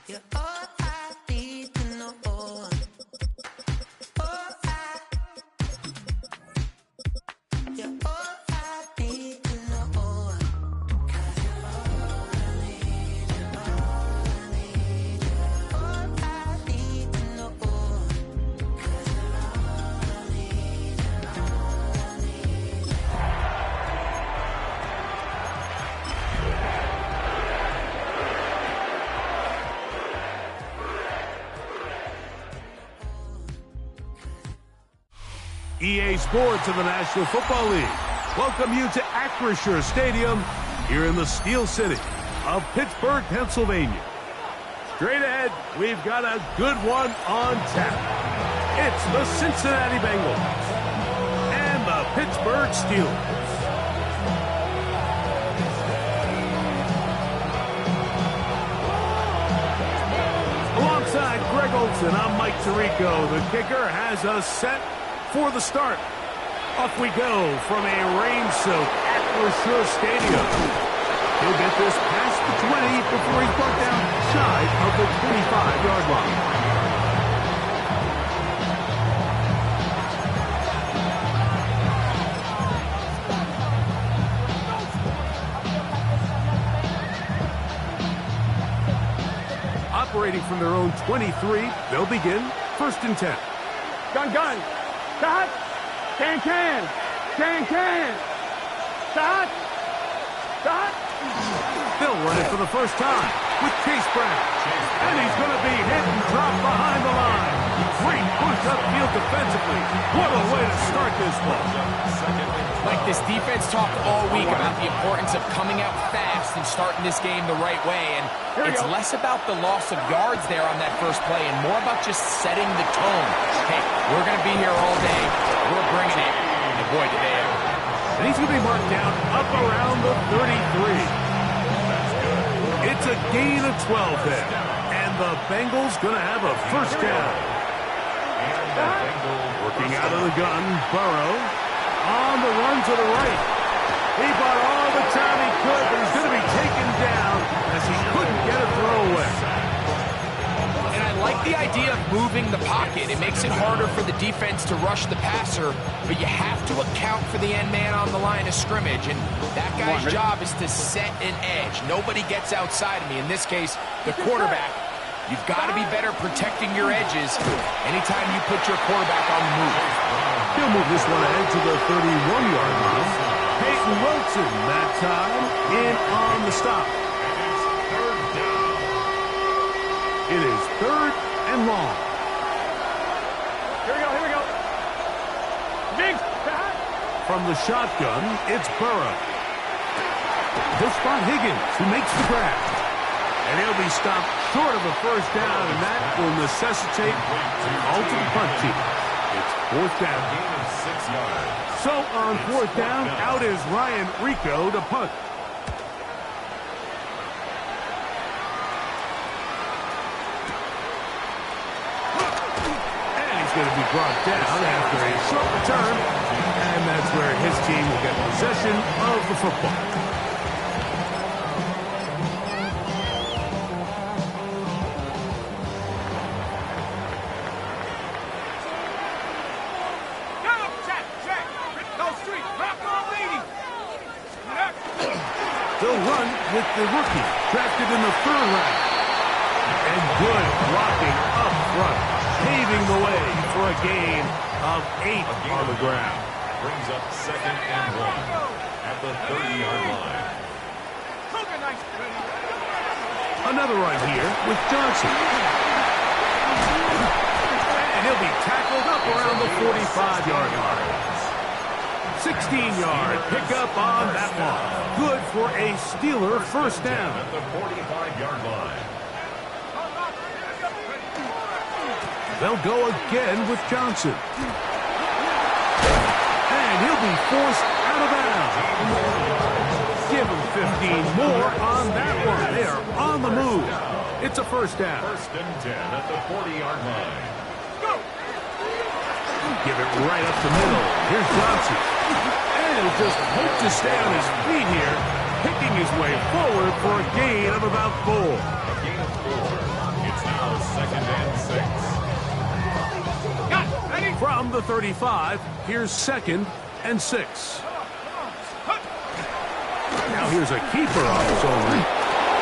You're all I need to know. You're all I need to know. 'Cause you're all I need, you're all I need, you're all I need to know. 'Cause you're all I need, you're all I need. EA Sports of the National Football League welcome you to Acrisure Stadium here in the Steel City of Pittsburgh, Pennsylvania. Straight ahead, we've got a good one on tap. It's the Cincinnati Bengals and the Pittsburgh Steelers. Alongside Greg Olson, I'm Mike Tirico. The kicker has us set for the start. Off we go from a rain-soaked Acrisure Stadium. He'll get this past the 20 before he's brought down shy of the 25-yard line. Operating from their own 23, they'll begin 1st and 10. Gun. Stop. Can. Stop. They'll run it for the first time with Chase Brown. And he's going to be hit and dropped behind the line. Great push upfield defensively. What a way to start this ball. Like this defense talked all week about the importance of coming out fast and starting this game the right way. And it's less about the loss of yards there on that first play and more about just setting the tone. Hey, we're going to be here all day. We're bringing it. And boy, did they ever. And he's going to be marked down up around the 33. It's a gain of 12 there. And the Bengals going to have a first down. Working out of the gun, Burrow on the run to the right. He bought all the time he could, but he's going to be taken down as he couldn't get a throw away. And I like the idea of moving the pocket. It makes it harder for the defense to rush the passer, but you have to account for the end man on the line of scrimmage, and that guy's job is to set an edge. Nobody gets outside of me. In this case, the quarterback. You've got to be better protecting your edges anytime you put your quarterback on the move. He'll move this one ahead to the 31-yard line. Peyton Wilson that time in on the stop. It is 3rd and long. Here we go. Big. From the shotgun, it's Burrow. He'll spot Higgins, who makes the grab. And he'll be stopped short of a first down, and that will necessitate an ultimate punt team. It's 4th down. So on 4th down, out is Ryan Rico to punt. And he's going to be brought down after a short return, and that's where his team will get possession of the football. They'll run with the rookie, drafted in the 3rd round. And good blocking up front, paving the way for a gain of 8 on the ground. Brings up 2nd and 1 at the 30-yard line. Another run here with Johnson. And he'll be tackled up around the 45-yard line. 16-yard pickup on that one. Good for a Steeler first down. At the 45-yard line. They'll go again with Johnson. And he'll be forced out of bounds. Give him 15 more on that one. They are on the move. It's a first down. 1st and 10 at the 40-yard line. Give it right up the middle. Here's Johnson. And he'll just hope to stay on his feet here, picking his way forward for a gain of about 4. A gain of 4. It's now 2nd and 6. From the 35, here's 2nd and 6. Now here's a keeper on his own reach.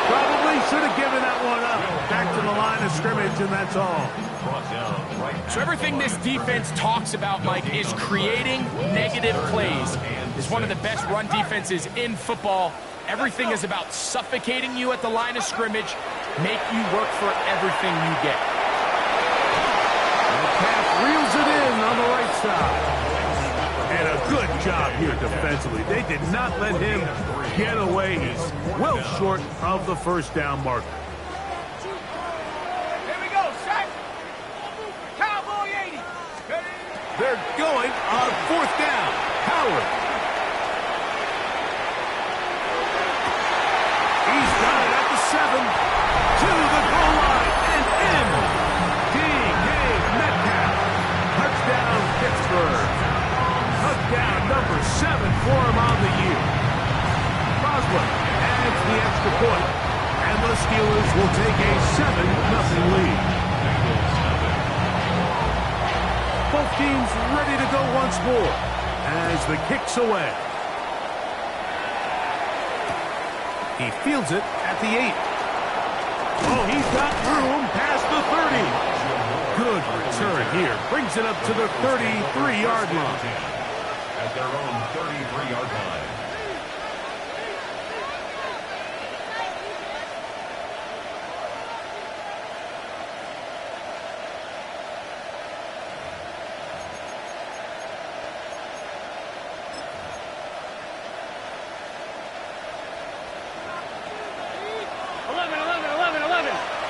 Probably should have given that one up. Back to the line of scrimmage, and that's all. Brought down right. So everything this defense talks about, Mike, is creating negative plays. It's one of the best run defenses in football. Everything is about suffocating you at the line of scrimmage, make you work for everything you get. Metcalf reels it in on the right side. And a good job here defensively. They did not let him get away. He's well short of the first down marker. Here we go, set. Cowboy 80. They're going on 4th down. Howard. He's got it at the 7. To the goal line and in. DK Metcalf. Touchdown, Pittsburgh. Touchdown number 7 for him on the year. Crosby adds the extra point. And the Steelers will take a 7-0 lead. Both teams ready to go once more as the kick's away. He fields it at the 8. Oh, he's got room past the 30. Good return here. Brings it up to the 33-yard line. At their own 33-yard line.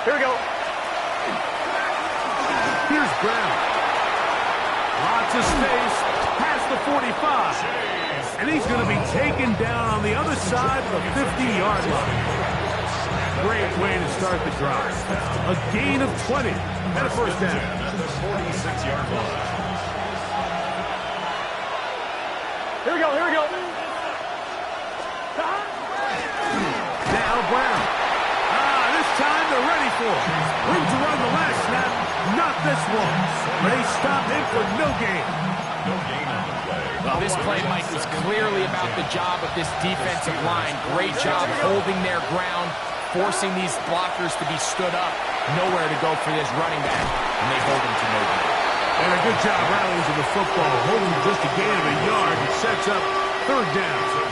Here we go. Here's Brown. Lots of space past the 45. And he's going to be taken down on the other side of the 50-yard line. Great way to start the drive. A gain of 20 and a first down. At the 46-yard line. Here we go, here we go. Now Brown. This time they're ready for it. Room to run the last snap. Not this one. They stop him for no gain. No gain on the play. Well, this play, Mike, is clearly about the job of this defensive line. Great job holding their ground, forcing these blockers to be stood up. Nowhere to go for this running back, and they hold him to no gain. And a good job rallying to the football, holding just a gain of a yard. It sets up 3rd down.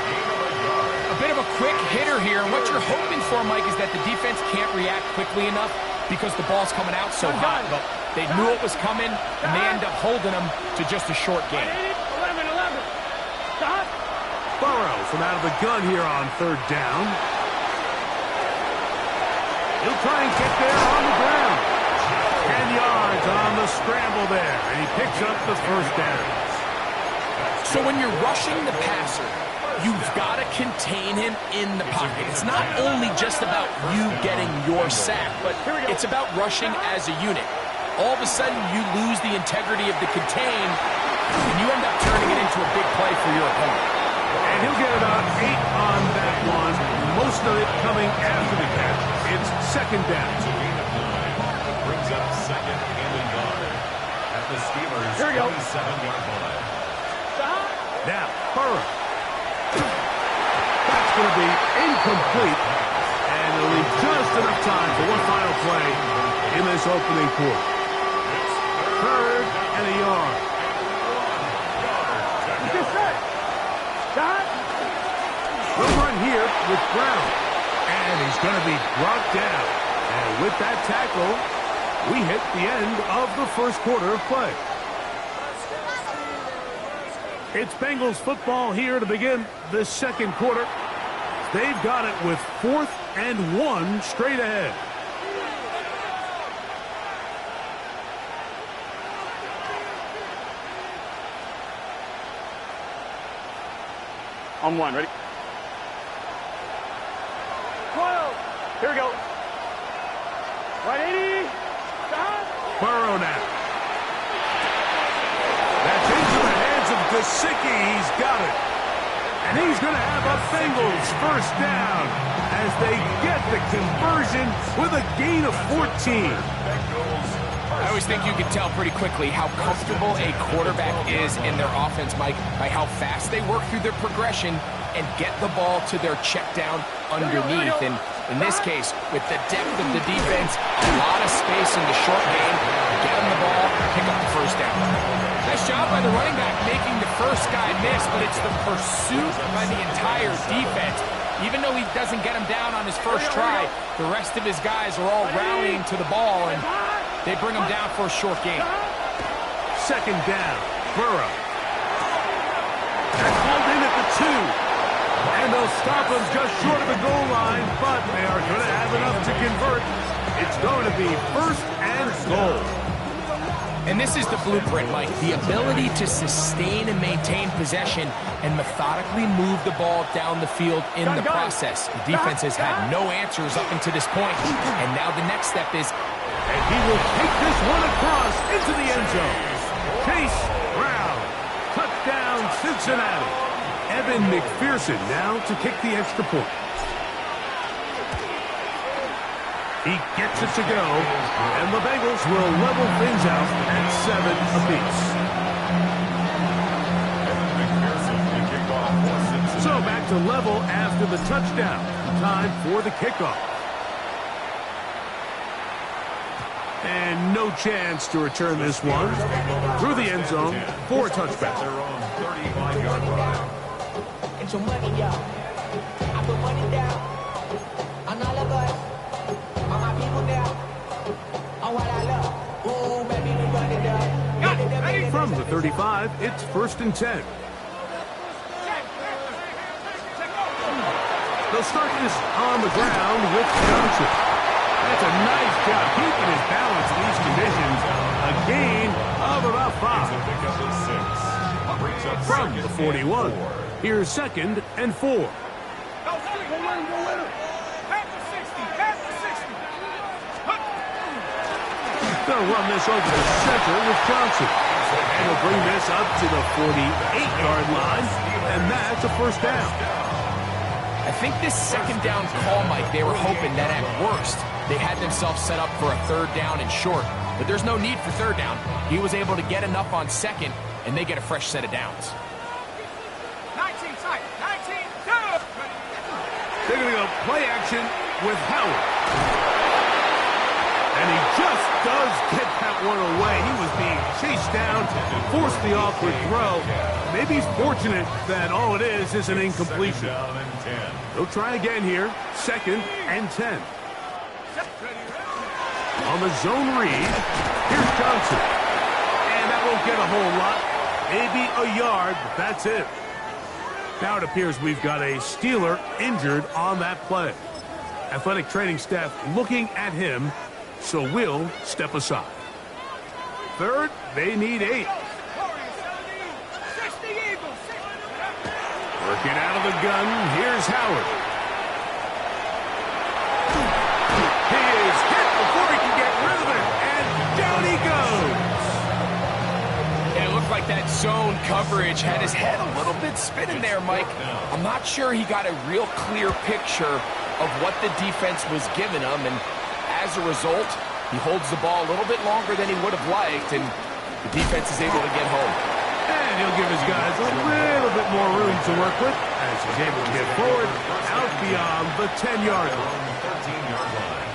A bit of a quick hitter here, and what you're hoping for, Mike, is that the defense can't react quickly enough because the ball's coming out so hot. But they knew it was coming, and they end up holding them to just a short gain. 11. Stop. Burrow from out of the gun here on 3rd down. He'll try and get there on the ground. 10 yards on the scramble there, and he picks up the first down. So when you're rushing the passer, you've got to contain him in the pocket. It's not only just about you getting your sack, but it's about rushing as a unit. All of a sudden, you lose the integrity of the contain, and you end up turning it into a big play for your opponent. And he'll get about 8 on that one, most of it coming after the catch. It's 2nd down. Brings up 2nd and 9 at the Steelers' 27-yard line. Now, Burrow. That's going to be incomplete, and it'll leave just enough time for one final play in this opening quarter. 3rd and a yard. Get set. Stop. We'll run here with Brown, and he's going to be brought down. And with that tackle, we hit the end of the first quarter of play. It's Bengals football here to begin this 2nd quarter. They've got it with 4th and 1 straight ahead. On 1, ready? 12. Here we go. Right 80. Stop. Burrow now. That's into the hands of Gesicki. He's got it. And he's going to have a Bengals first down as they get the conversion with a gain of 14. I always think you can tell pretty quickly how comfortable a quarterback is in their offense, Mike, by how fast they work through their progression and get the ball to their check down underneath. And in this case, with the depth of the defense, a lot of space in the short game, get them the ball, pick up the first down. Nice job by the running back making the first guy miss, but it's the pursuit by the entire defense. Even though he doesn't get him down on his first try, the rest of his guys are all rallying to the ball, and they bring him down for a short gain. Second down, Burrow. That's called in at the 2. And they'll stop him just short of the goal line, but they are going to have enough to convert. It's going to be first and goal. And this is the blueprint, Mike. The ability to sustain and maintain possession and methodically move the ball down the field in the process. The defense has had no answers up until this point, and now the next step is... And he will take this one across into the end zone. Chase Brown. Touchdown, Cincinnati. Evan McPherson now to kick the extra point. He gets it to go, and the Bengals will level things out at 7 apiece. So back to level after the touchdown. Time for the kickoff. And no chance to return this one through the end zone for a touchback. Their own 35-yard line. Get your money, y'all. I put money down on all of us, on my people now, on what I love. Ooh, baby, we run it up. From the 35, it's first and 10. They'll start this on the ground with Johnson. That's a nice job keeping his balance in these conditions. A gain of about 5. From the 41, here's second and 4. They'll run this over the center with Johnson. And he'll bring this up to the 48-yard line, and that's a first down. I think this second down call, Mike, they were hoping that at worst they had themselves set up for a third down and short. But there's no need for third down. He was able to get enough on second, and they get a fresh set of downs. 19 tight, 19, 2. They're going to go play action with Howard. And he just does get that one away. He was being chased down, forced the awkward throw. Maybe he's fortunate that all it is an incompletion. They'll try again here. Second and 10. On the zone read, here's Johnson. And that won't get a whole lot. Maybe a yard, but that's it. Now it appears we've got a Steeler injured on that play. Athletic training staff looking at him, so we'll step aside. Third, they need 8. Working out of the gun, here's Howard. He is hit before he can get rid of it, and down he goes. Yeah, it looked like that zone coverage had his head a little bit spinning there, Mike. I'm not sure he got a real clear picture of what the defense was giving him, and as a result, he holds the ball a little bit longer than he would have liked, and the defense is able to get home. And he'll give his guys a little bit more room to work with as he's able to get forward out beyond the 10-yard line. 13-yard line.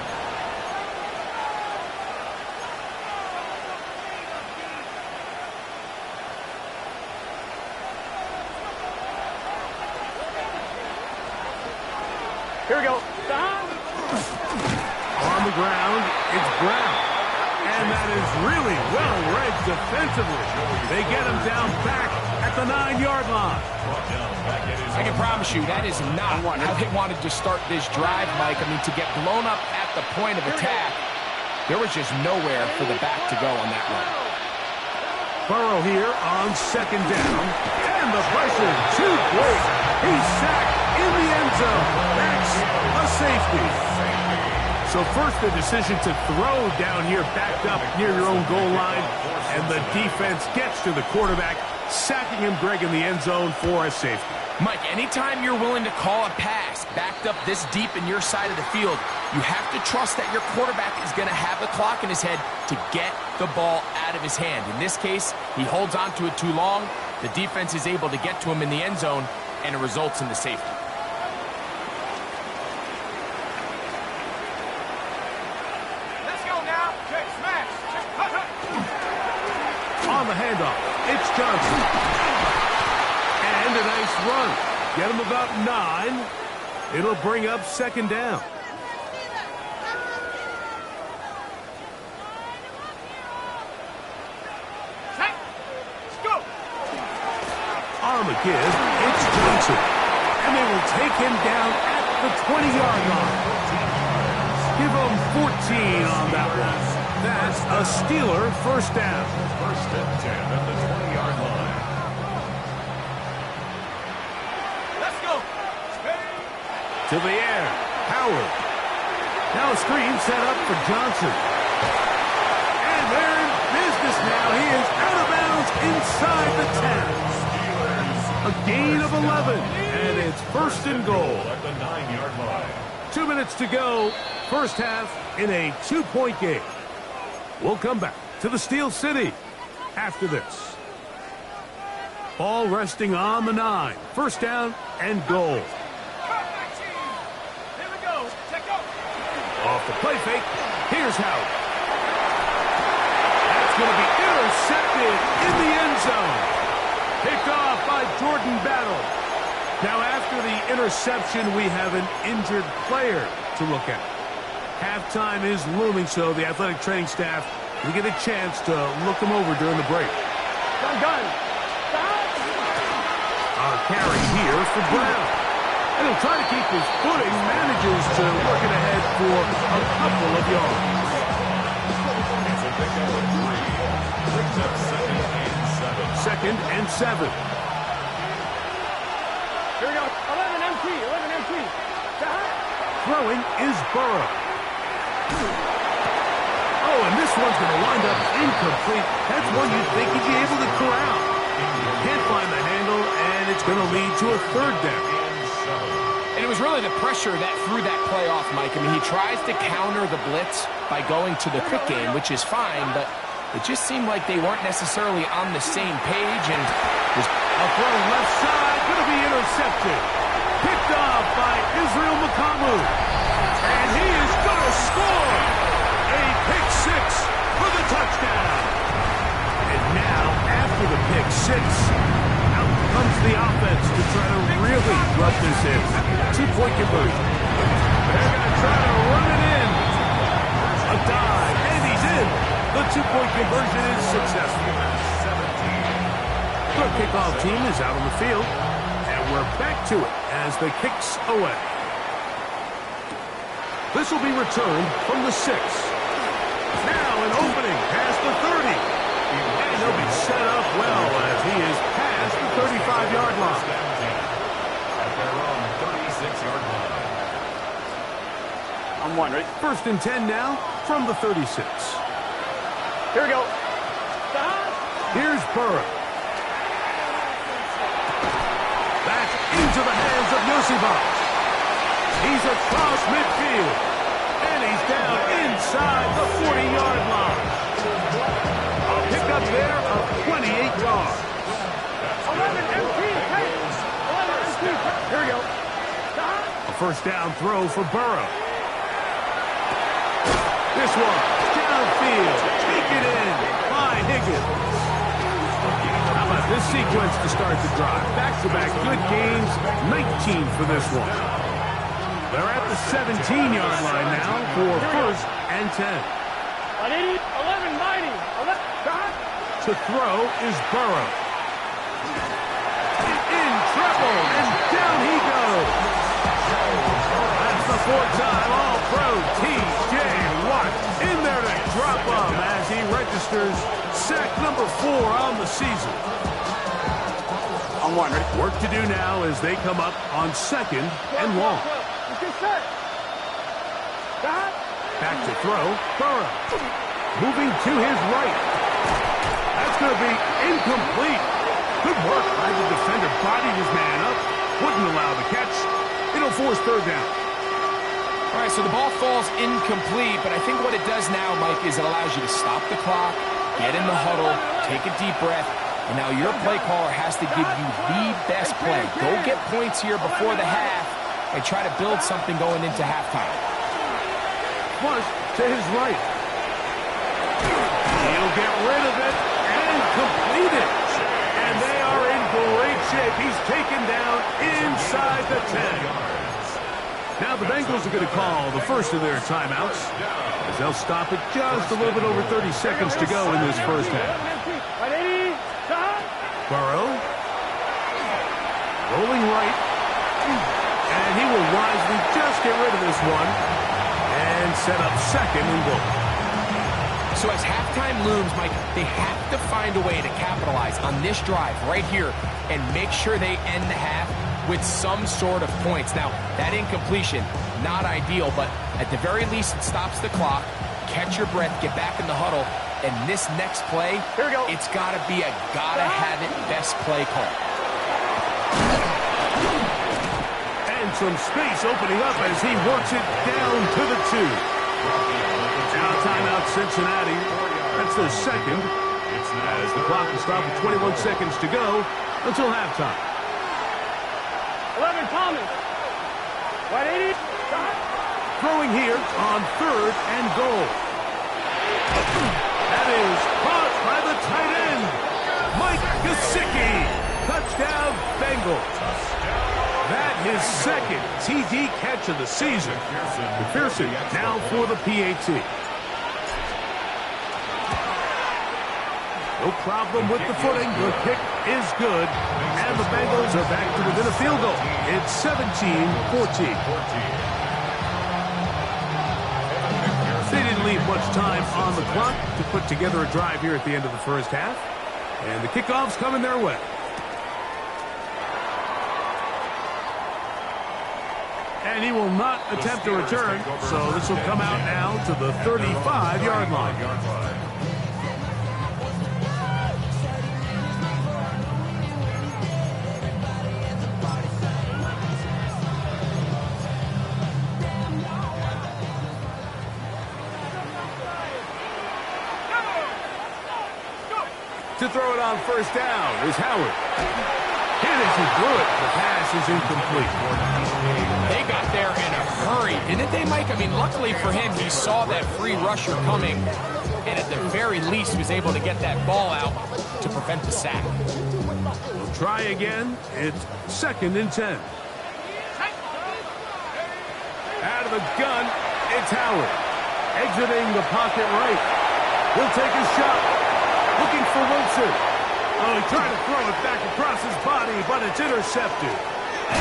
Here we go. On the ground, it's Brown. And that is really well-read defensively. They get him down back at the 9-yard line. I can promise you that is not how they wanted to start this drive, Mike. I mean, to get blown up at the point of attack, there was just nowhere for the back to go on that run. Burrow here on second down. And the pressure too great. He's sacked in the end zone. That's a safety. So first the decision to throw down here backed up near your own goal line. And the defense gets to the quarterback sacking him, Greg, in the end zone for a safety. Mike, anytime you're willing to call a pass backed up this deep in your side of the field, you have to trust that your quarterback is going to have the clock in his head to get the ball out of his hand. In this case, he holds on to it too long. The defense is able to get to him in the end zone, and it results in the safety. Let's go now. Check, smash. Check, hut, hut. On the handoff, it's Johnson. And a nice run. Get him about 9. It'll bring up second down. Check. Let's go. On the give, it's Johnson. And they will take him down at the 20-yard line. Give him 14 on that one. That's a Steeler first down. First and 10 at the 20-yard line. Let's go. To the air, Howard. Now a screen set up for Johnson. And they're in business now. He is out of bounds inside the 10. A gain of 11, and it's first and goal. At the 9-yard line. 2 minutes to go, first half in a 2-point game. We'll come back to the Steel City after this. Ball resting on the 9. First down and goal. Here we go. Check go. Off the play fake, here's Howard. That's going to be intercepted in the end zone. Picked off by Jordan Battle. Now after the interception, we have an injured player to look at. Halftime is looming, so the athletic training staff will get a chance to look him over during the break. Gun. A carry here for Brown. And he'll try to keep his footing, manages to work it ahead for a couple of yards. It's a pickup of 3. Brings up second and 7. Second and 7. Here we go. 11 MT. 11 MT. Throwing is Burrow. Oh, and this one's going to wind up incomplete. That's one you'd think he'd be able to corral. Can't find the handle, and it's going to lead to a third down. And it was really the pressure that threw that play off, Mike. I mean, he tries to counter the blitz by going to the quick game, which is fine, but it just seemed like they weren't necessarily on the same page, and was A throw left side, going to be intercepted. Picked off by Israel Makamu. And he is going to score. A pick 6 for the touchdown. And now, after the pick 6, out comes the offense to try to really rub this in. 2-point conversion. They're going to try to run it in. A dive, and he's in. The 2-point conversion is successful. The kickoff team is out on the field, and we're back to it as the kicks away. This will be returned from the 6. Now an opening past the 30. And he'll be set up well as he is past the 35-yard line. At their own 36-yard line. I'm one, right? First and 10 now from the 36. Here we go. Here's Burrow. Back into the hands of Yosibas. He's across midfield. And he's down inside the 40-yard line. A pickup there of 28 yards. 11 MT. 11 MT. Here we go. A first down throw for Burrow. This one, downfield, taken in by Higgins. How about this sequence to start the drive? Back-to-back good games, 19 for this one. They're at the 17-yard line now for first and 10. 11 mighty. 11. To throw is Burrow. In trouble, and down he goes. That's the 4-time All-Pro T.J. Watt in there to drop him as he registers sack number 4 on the season. I'm one, ready? Work to do now as they come up on second and long. Back to throw, Burrow. Moving to his right. That's going to be incomplete. Good work by the defender. Bodied his man up. Wouldn't allow the catch. It'll force third down. All right, so the ball falls incomplete, but I think what it does now, Mike, is it allows you to stop the clock, get in the huddle, take a deep breath, and now your play caller has to give you the best play. Go get points here before the half and try to build something going into halftime. Flush to his right. He'll get rid of it and complete it. And they are in great shape. He's taken down inside the 10. Now the Bengals are going to call the first of their timeouts as they'll stop it just a little bit over 30 seconds to go in this first half. Burrow. Rolling right. And he will wisely just get rid of this one and set up second and goal. So as halftime looms, Mike, they have to find a way to capitalize on this drive right here and make sure they end the half with some sort of points. Now, that incompletion, not ideal, but at the very least, it stops the clock. Catch your breath, get back in the huddle, and this next play, it's got to be a gotta-have-it best play call. And some space opening up as he works it down to the 2. Now timeout Cincinnati. That's their second. As the clock will stop with 21 seconds to go until halftime. 11, Thomas. 180. Throwing here on third and goal. That is caught by the tight end, Mike Gesicki. Touchdown, Bengals. That his second TD catch of the season. McPherson now for the PAT. No problem with the footing. The kick is good. And the Bengals are back to within a field goal. It's 17-14. They didn't leave much time on the clock to put together a drive here at the end of the first half. And the kickoff's coming their way. And he will not attempt a return, so this will come out now to the 35-yard line. To throw it on first down is Howard. Hit as he threw it. The pass is incomplete. They got there in a hurry, didn't they, Mike? I mean, luckily for him, he saw that free rusher coming, and at the very least was able to get that ball out to prevent the sack. We'll try again. It's 2nd and 10. Out of the gun, it's Howard. Exiting the pocket right. He'll take a shot. Looking for Wilson. Oh, he tried to throw it back across his body, but it's intercepted.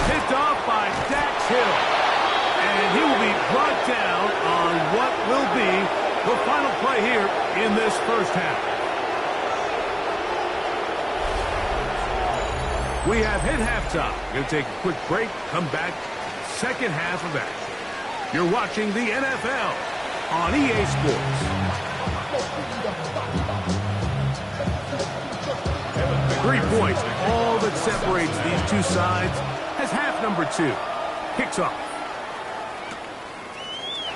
Picked off by Dax Hill. And he will be brought down on what will be the final play here in this first half. We have hit halftime. Going to take a quick break, come back, second half of action. You're watching the NFL on EA Sports. 3 points, all that separates these two sides as half number 2 kicks off.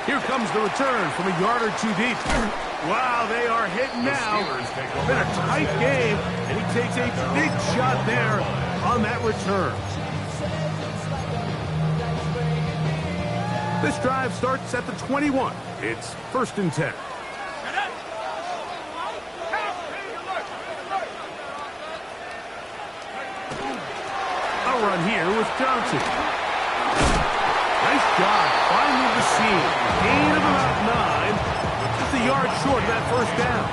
Here comes the return from a yard or 2 deep. Wow, they are hitting now. It's been a tight game, and he takes a big shot there on that return. This drive starts at the 21. It's 1st and 10. Run here with Johnson. Nice job finding the seam. Gain of about 9. Just a yard short of that first down.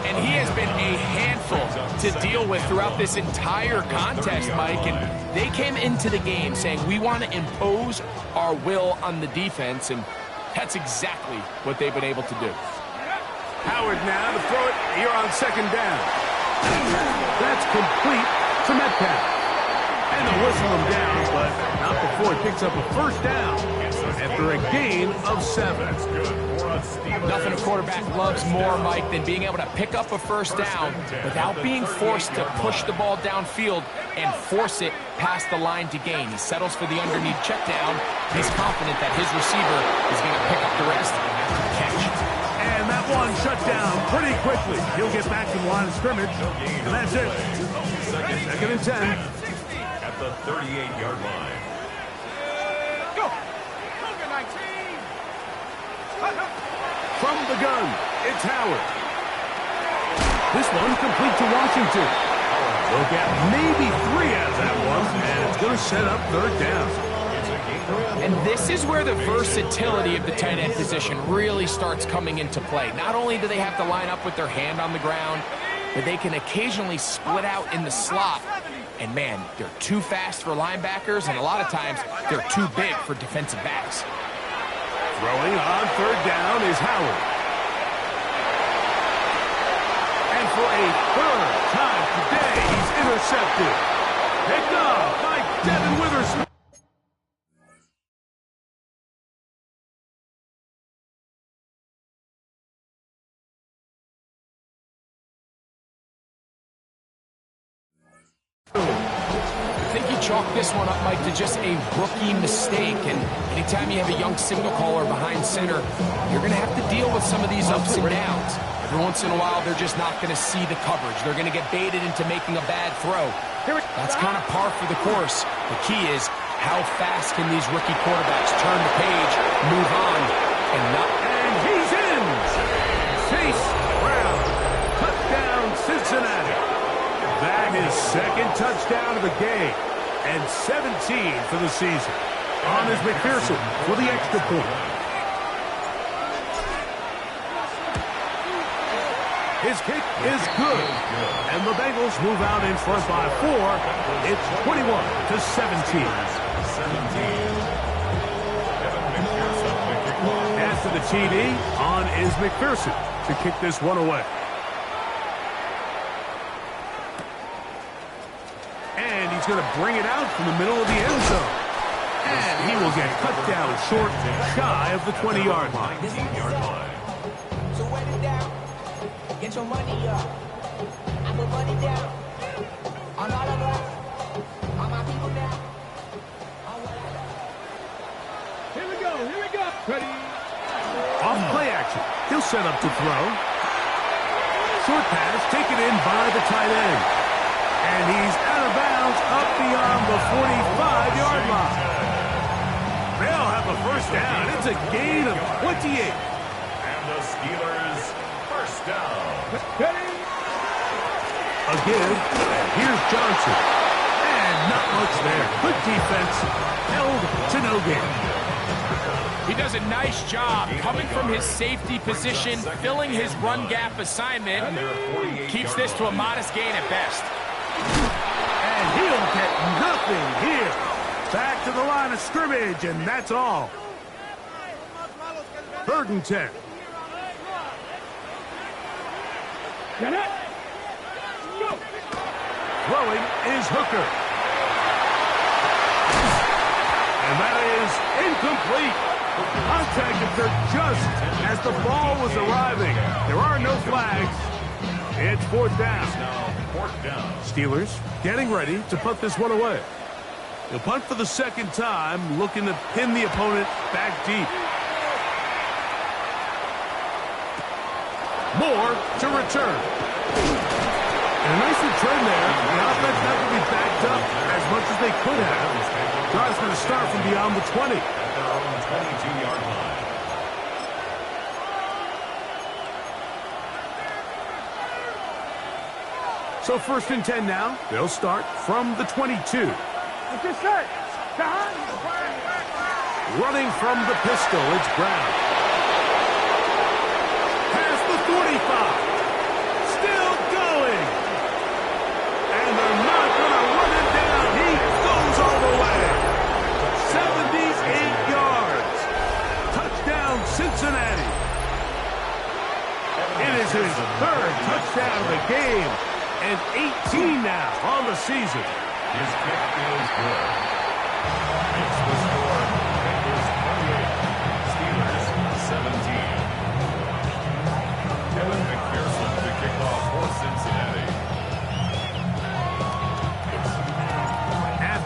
And he has been a handful to deal with throughout this entire contest, Mike. And they came into the game saying, we want to impose our will on the defense. And that's exactly what they've been able to do. Howard now to throw it here on 2nd down. That's complete to Metcalf. And they'll whistle him down, but not before he picks up a first down. after a gain of 7. That's good for a Steelers. Nothing a quarterback loves more, Mike, than being able to pick up a first down without being forced to push the ball downfield and force it past the line to gain. He settles for the underneath check down. He's confident that his receiver is going to pick up the rest after the catch. And that one shut down pretty quickly. He'll get back to the line of scrimmage, and that's it. Second and 10. At the 38-yard line. Go! Logan 19! From the gun, it's Howard. This one complete to Washington. They'll get maybe 3 out of that one, and it's going to set up third down. And this is where the versatility of the tight end position really starts coming into play. Not only do they have to line up with their hand on the ground, but they can occasionally split out in the slot. And man, they're too fast for linebackers, and a lot of times they're too big for defensive backs. Throwing on third down is Howard. And for a third time today, he's intercepted. Picked off by Devin Witherspoon. I think you chalk this one up, Mike, to just a rookie mistake. And anytime you have a young signal caller behind center, you're going to have to deal with some of these ups and downs. Every once in a while, they're just not going to see the coverage. They're going to get baited into making a bad throw. That's kind of par for the course. The key is, how fast can these rookie quarterbacks turn the page, move on, and not... And he's in! Chase Brown. Touchdown, Cincinnati. That is second touchdown of the game, and 17 for the season. On is McPherson for the extra point. His kick is good, and the Bengals move out in front by 4. It's 21-17. After the TD, on is McPherson to kick this one away. And he's going to bring it out from the middle of the end zone. And he will get cut down short, shy of the 20-yard line. So wet it down. Get your money up. I put money down. On all of us. On my people now. Here we go, here we go. Ready? Off play action. He'll set up to throw. Short pass taken in by the tight end. And he's out of bounds up beyond the 45-yard line. They'll have a first down. It's a gain of 28. And the Steelers first down. Ready? Again, and here's Johnson. And not much there. Good defense. Held to no gain. He does a nice job coming from his safety position, filling his run gap assignment, keeps this to a modest gain at best. And he'll get nothing here. Back to the line of scrimmage, and that's all. 3rd and 10. Get it? Go! Throwing is Hooker. And that is incomplete. Contact occurred just as the ball was arriving. There are no flags. It's 4th down. Now, 4th down. Steelers getting ready to punt this one away. They'll punt for the second time, looking to pin the opponent back deep. Moore to return. And a nice return there. The offense not going to be backed up as much as they could have. Drive's going to start from beyond the 20. At their own 22-yard line. So 1st and 10 now. They'll start from the 22. What's this set? Behind! Running from the pistol, it's Brown. Past the 45. Still going. And they're not going to run him down. He goes all the way. 78 yards. Touchdown, Cincinnati. It is his 3rd touchdown of the game. And 18 now on the season. His kick is good. It's the score. Bengals 28,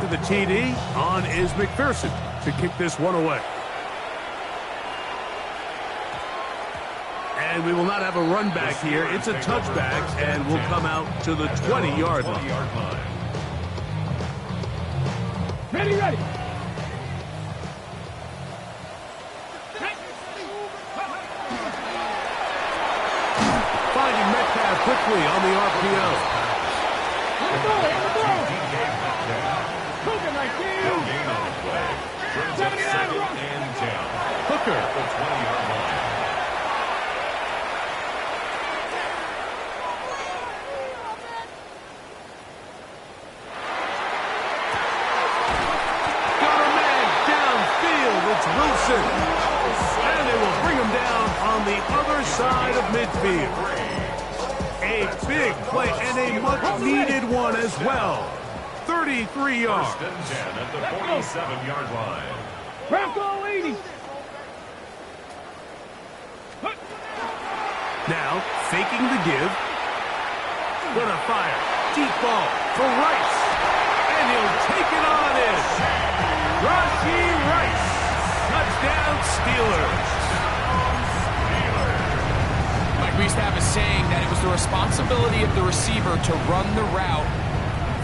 the TD, on is McPherson to kick this one away. And we will not have a run back here. It's a touchback, and will come out to the 20-yard line. Ready, ready. Finding Metcalf quickly on the RPO. On the ball, on the ball. Hooker, my dude. 79 run. Hooker. The 20-yard line. Got a man downfield. It's Wilson. And they will bring him down on the other side of midfield. A big play and a much-needed one as well. 33 yards. First and 10 at the 47-yard line. Bronco 80. Now, faking the give. Gonna fire. Deep ball for Rice. And he'll take it on in. Rashee Rice. Touchdown Steelers. Like we used to have a saying that it was the responsibility of the receiver to run the route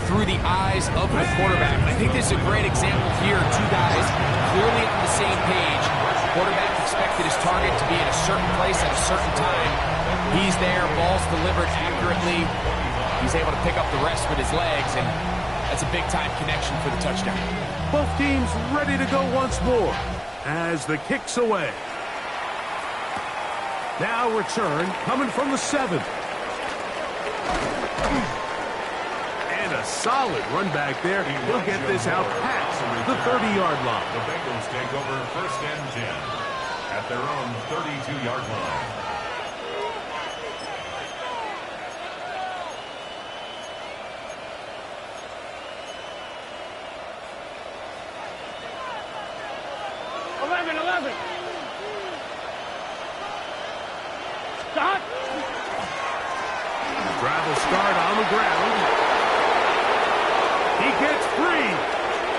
through the eyes of the quarterback. I think this is a great example here. Two guys clearly on the same page. The quarterback expected his target to be in a certain place at a certain time. He's there, ball's delivered accurately. He's able to pick up the rest with his legs, and that's a big-time connection for the touchdown. Both teams ready to go once more as the kick's away. Now return coming from the 7. And a solid run back there. He'll get this out past the 30-yard line. The Bengals take over first and 10 at their own 32-yard line. Stop. Travel start on the ground. He gets free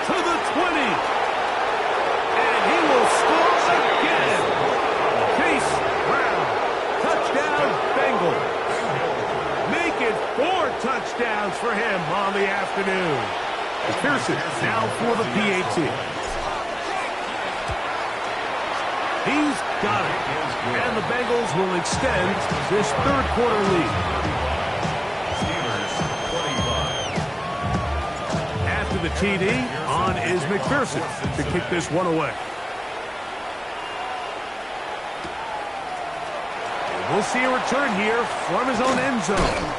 to the 20. And he will score again. Chase Brown. Touchdown Bengals. Make it 4 touchdowns for him on the afternoon. Pearson now for the PAT. He's got it. And the Bengals will extend this third-quarter lead. Steelers 25. After the TD, on is McPherson to kick this one away. And we'll see a return here from his own end zone.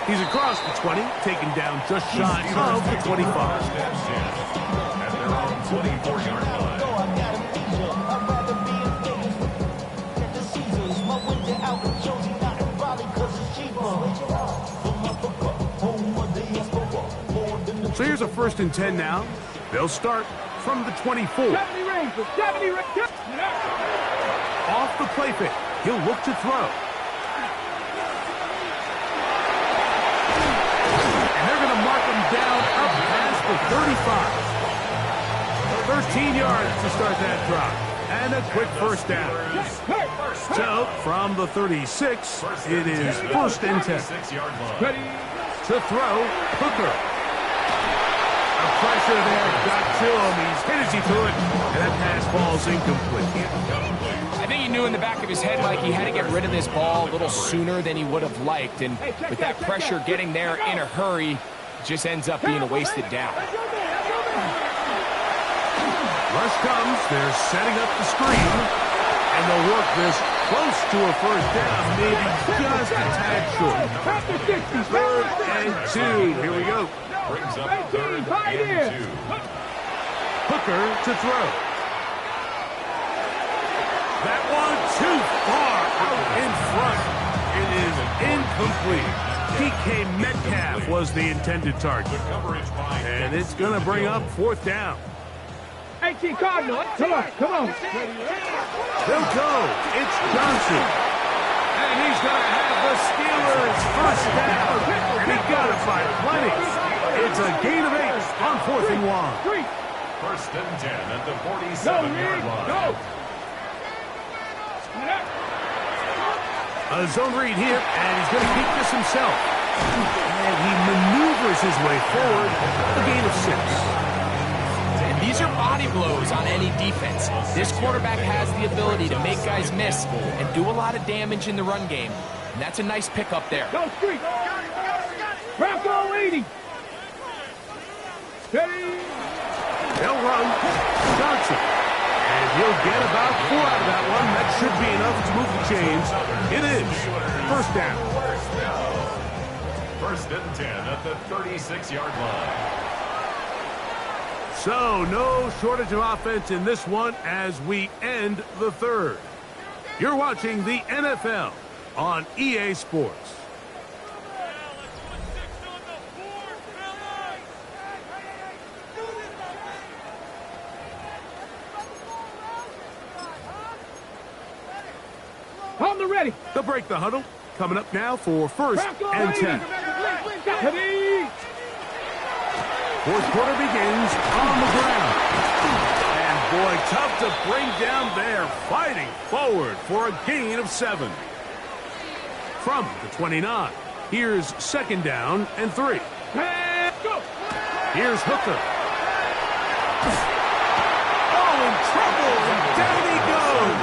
He's across the 20, taken down just shy of the 25. First and 10 at their own 24-yard line. So here's a first and 10 now. They'll start from the 24. 70 range. 70 range. Off the play fake. He'll look to throw. And they're going to mark him down up past the 35. 13 yards to start that drive. And a quick first down. So, from the 36, it is first and 10. 6-yard line. Ready. To throw, Hooker. The pressure there got to him. He's hit as he threw it, and that pass ball's incomplete. I think he knew in the back of his head, Mike, he had to get rid of this ball a little sooner than he would have liked. And with that pressure getting there in a hurry, it just ends up being a wasted down. Rush comes. They're setting up the screen. And they'll work this close to a first down, maybe just a tad short. Third and 2. Here we go. Brings up third and 2. Hooker to throw. That one too far out in front. It is incomplete. DK Metcalf was the intended target. And it's going to bring up fourth down. 18 Cardinal. Come on, come on. They'll go. It's Johnson. And he's going to have the Steelers first down. And he got it by plenty. It's a gain of 8. on 4th and 1. First and 10 at the Go, 47-yard Reed, line. go. A zone read here, and he's going to keep this himself. And he maneuvers his way forward. A gain of 6. And these are body blows on any defense. This quarterback has the ability to make guys miss and do a lot of damage in the run game. And that's a nice pickup there. Go, street. Bronco 80. Steady. They'll run. Johnson. And he'll get about 4 out of that one. That should be enough to move the chains. It is. First down. First and 10 at the 36-yard line. So, no shortage of offense in this one as we end the third. You're watching the NFL on EA Sports. On the ready. They'll break the huddle. Coming up now for first Bronco and 80. 10. Heavy. Fourth quarter begins on the ground. And boy, tough to bring down there. Fighting forward for a gain of 7. From the 29, here's second down and 3. And go. Here's Hooker. Oh, in trouble, and down he goes.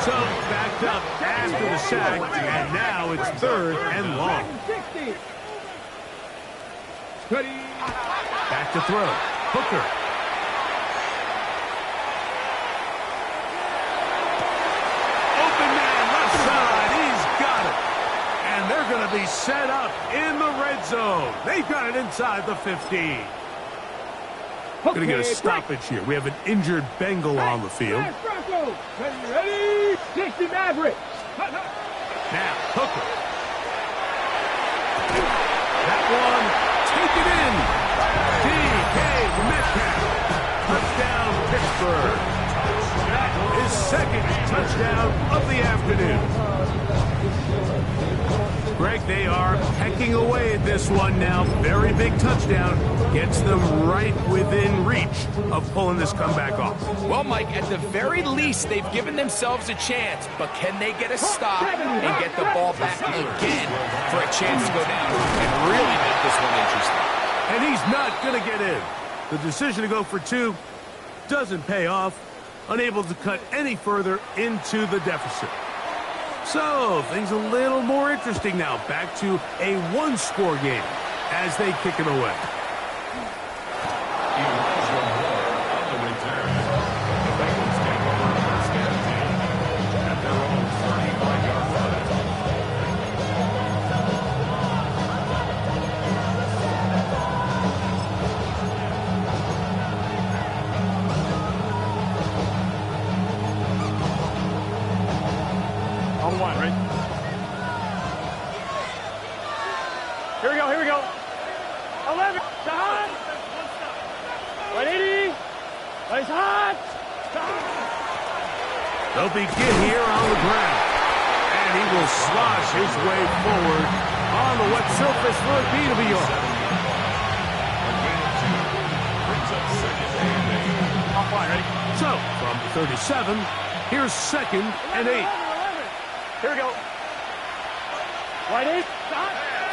So, backed up after the sack, and now it's third and long. 60. Steady. Back to throw. Hooker. Open man, left side. He's got it. And they're going to be set up in the red zone. They've got it inside the 15. Going to get a stoppage here. We have an injured Bengal on the field. Bronco. Ready. 60 Maverick. Now, Hooker. That one, take it in. DK Metcalf. Touchdown, Pittsburgh. That is second touchdown of the afternoon. Greg, they are pecking away at this one now. Very big touchdown. Gets them right within reach of pulling this comeback off. Well, Mike, at the very least, they've given themselves a chance, but can they get a stop and get the ball back again for a chance to go down and really make this one interesting? And he's not going to get in. The decision to go for 2 doesn't pay off. Unable to cut any further into the deficit. So, things a little more interesting now. Back to a 1-score game as they kick it away. Elijah Moore on the return. The Bengals take over first and 10 at their own 35-yard line. On the line, right? Here we go, here we go. 11, Sahan. 180. Nice hot. They'll begin here on the ground. And he will slosh his way forward on the wet surface for a gain of a yard. A gain of 2 brings up second and 8. Off line, ready? So, from the 37, here's second and 8. Here we go. Right in.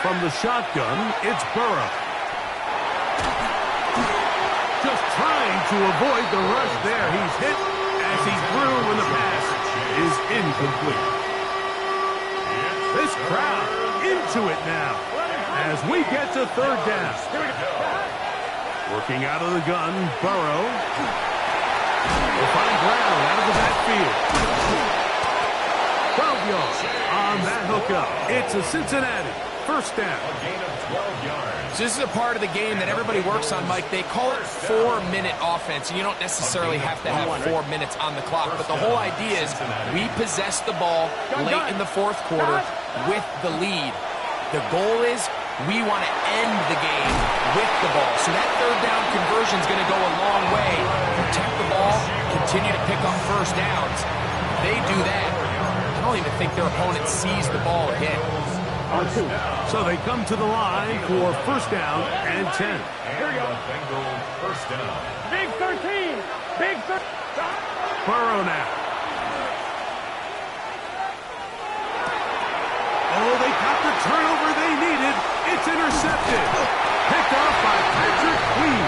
From the shotgun, it's Burrow. Just trying to avoid the rush there. He's hit as he's through when the pass is incomplete. This crowd into it now as we get to third down. Working out of the gun, Burrow will find ground out of the backfield. 12 yards on that hookup. It's a Cincinnati first down. A gain of 12 yards. So this is a part of the game that everybody works on, Mike. They call it 4-minute offense, and you don't necessarily have to have 4 minutes on the clock. But the whole idea is we possess the ball late in the fourth quarter with the lead. The goal is we want to end the game with the ball. So that third down conversion is going to go a long way. Protect the ball, continue to pick up first downs. If they do that, I don't even think their opponent sees the ball again. On 2. So they come to the line for first down and 10. Here we go. The Bengals first down. Big 13. Big 13. Burrow now. Oh, they got the turnover they needed. It's intercepted. Picked off by Patrick Queen.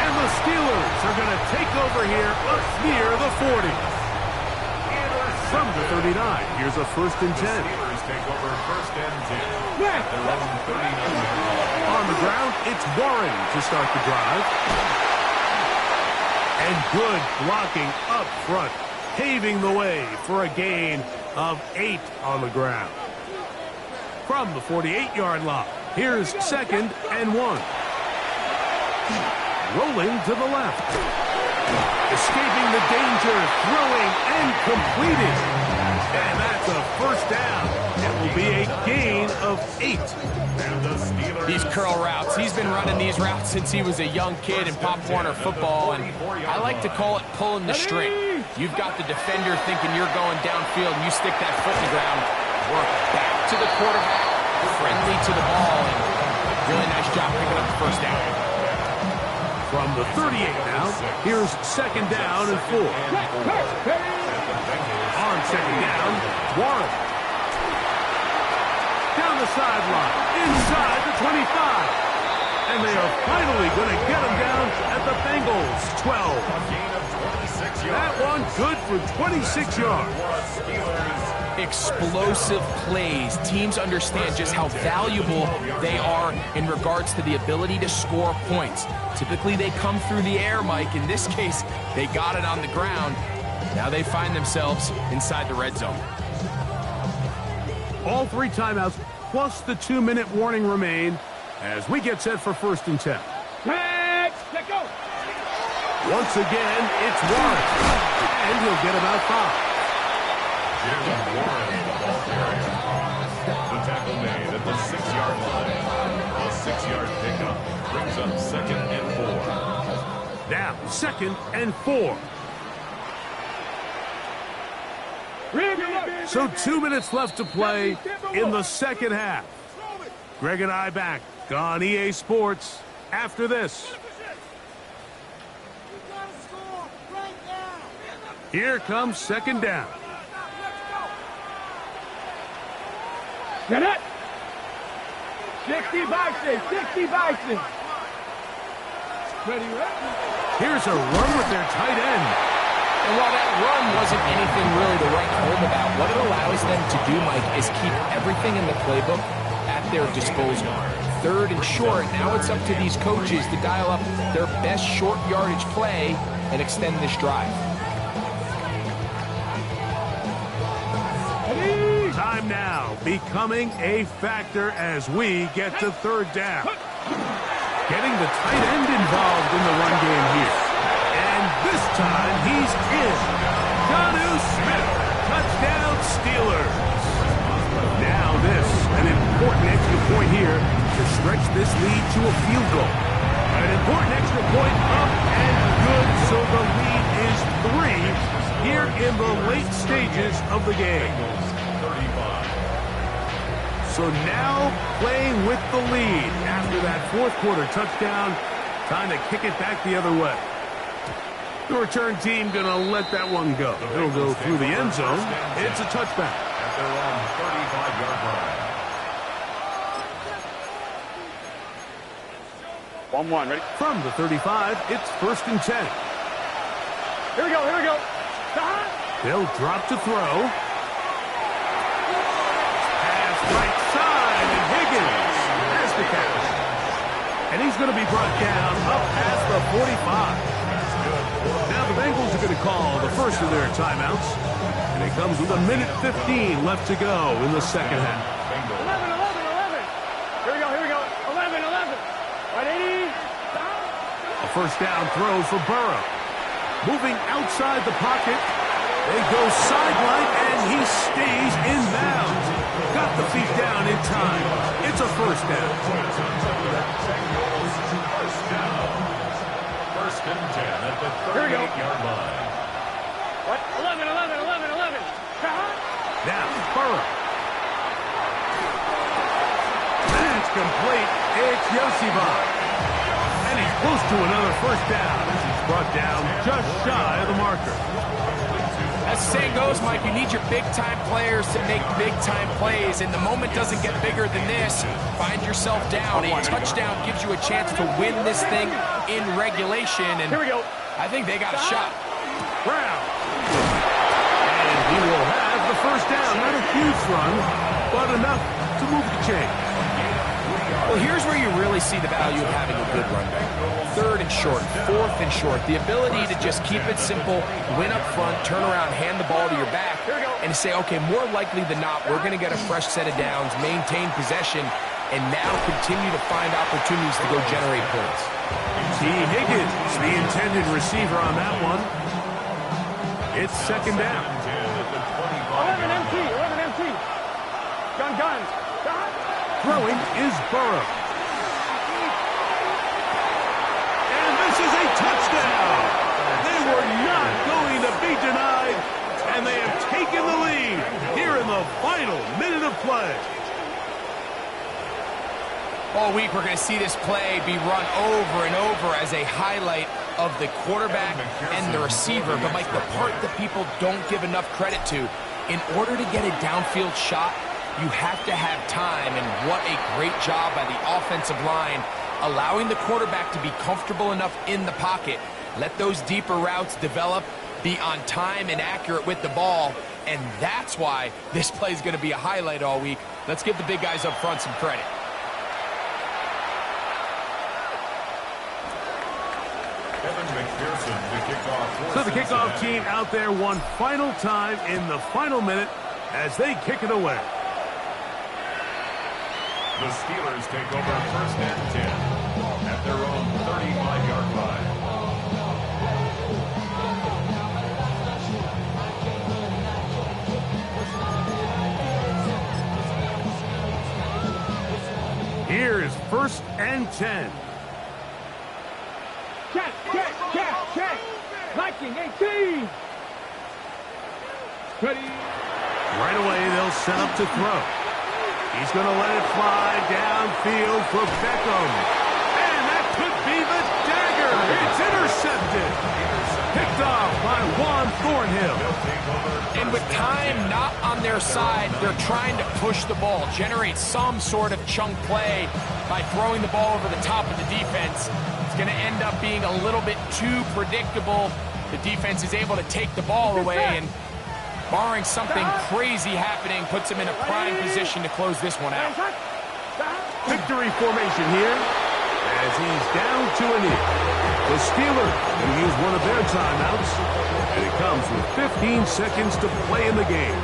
And the Steelers are going to take over here up near the 40. From the 39, here's a first and 10. Steelers take over first and 10. At their own 39. On the ground, it's Warren to start the drive. And good blocking up front, paving the way for a gain of 8 on the ground. From the 48-yard line, here's second and 1. Rolling to the left. Escaping the danger, throwing and completing. And that's a first down. It will be a gain of 8. And the Steelers. These curl routes, he's been running these routes since he was a young kid in Pop Warner football, and I like to call it pulling the string. You've got the defender thinking you're going downfield, and you stick that foot in the ground, work back to the quarterback, friendly to the ball, and really nice job picking up the first down. From the 38 now, here's second down and 4. On second down, Warren. Down the sideline, inside the 25. And they are finally going to get him down at the Bengals' 12. Gain of 26 yards. That one good for 26 yards. Explosive plays. Teams understand just how valuable they are in regards to the ability to score points. Typically, they come through the air, Mike. In this case, they got it on the ground. Now they find themselves inside the red zone. All 3 timeouts plus the 2-minute warning remain as we get set for first and 10. Let go. Once again, it's Warren. And he'll get about 5. Jalen Warren, the ball carrier. The tackle made at the 6-yard line. A 6-yard pickup brings up second and 4. Now, second and 4. So 2 minutes left to play in the second half. Greg and I back on EA Sports after this. Here comes second down. Get it. 60 Bison. 60 Bison. Ready, ready. Here's a run with their tight end. And while that run wasn't anything really to write home about, what it allows them to do, Mike, is keep everything in the playbook at their disposal. Third and short, now it's up to these coaches to dial up their best short yardage play and extend this drive. Time now becoming a factor as we get to third down. Getting the tight end involved in the run game here. And this time he's in. Jonnu Smith, touchdown Steelers. Now this, an important extra point here to stretch this lead to a field goal. An important extra point up and good, so the lead is 3 here in the late stages of the game. So now playing with the lead after that fourth quarter touchdown. Time to kick it back the other way. The return team going to let that one go. It'll go through the end zone. It's a touchback. At their own 35-yard line. 1-1, ready? From the 35, it's first and 10. Here we go, here we go. They'll drop to throw. Pass right side, and Higgins has the catch. And he's going to be brought down up past the 45. Now the Bengals are going to call the first of their timeouts. And it comes with 1:15 left to go in the second half. 11. Here we go. 11. Ready? A first down throw for Burrow. Moving outside the pocket. They go sideline, and he stays in bounds. Got the feet down in time. It's a first down. First and 10 at the Here we go. 38-yard line. What? 11. Now Burrow. on. And he's close to another first down as he's brought down just shy of the marker. As the saying goes, Mike, you need your big-time players to make big-time plays, and the moment doesn't get bigger than this. Find yourself down. A touchdown gives you a chance to win this thing in regulation, and Here we go. I think they got a shot. Brown. And he will have the first down. Not a huge run, but enough to move the chain. Well, here's where you really see the value of having a good run back. 3rd and short, 4th and short. The ability to just keep it simple, win up front, turn around, hand the ball to your back, and say, okay, more likely than not, we're going to get a fresh set of downs, maintain possession, and now continue to find opportunities to go generate points. T. Higgins, the intended receiver on that one. It's 2nd down. 11 empty. 11 empty. Gun. Throwing is Burrow. And this is a touchdown. They were not going to be denied, and they have taken the lead here in the final minute of play. All week, we're going to see this play be run over and over as a highlight of the quarterback and the receiver. But, Mike, the part that people don't give enough credit to, in order to get a downfield shot, you have to have time, and what a great job by the offensive line, allowing the quarterback to be comfortable enough in the pocket, let those deeper routes develop, be on time and accurate with the ball, and that's why this play is going to be a highlight all week. Let's give the big guys up front some credit. So the kickoff team out there one final time in the final minute as they kick it away. The Steelers take over 1st and 10 at their own 35-yard line. Here is 1st and 10. Check. Viking 18. Ready. Right away, they'll set up to throw. He's going to let it fly downfield for Beckham. And that could be the dagger. It's intercepted. Picked off by Juan Thornhill. And with time not on their side, they're trying to push the ball, generate some sort of chunk play by throwing the ball over the top of the defense. It's going to end up being a little bit too predictable. The defense is able to take the ball away, and barring something crazy happening, puts them in a prime position to close this one out. Victory formation here as he's down to a knee. The Steelers will use one of their timeouts, and it comes with 15 seconds to play in the game.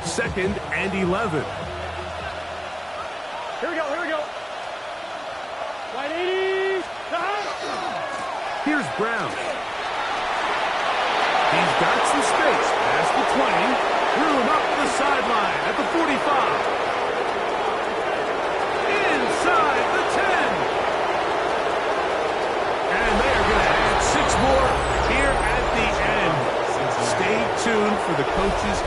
Second and 11. Here we go. Wide 80. Here's Brown. He's got some space past the 20. Threw him up the sideline at the 45. Inside the 10. And they are going to add 6 more here at the end. Stay tuned for the coach's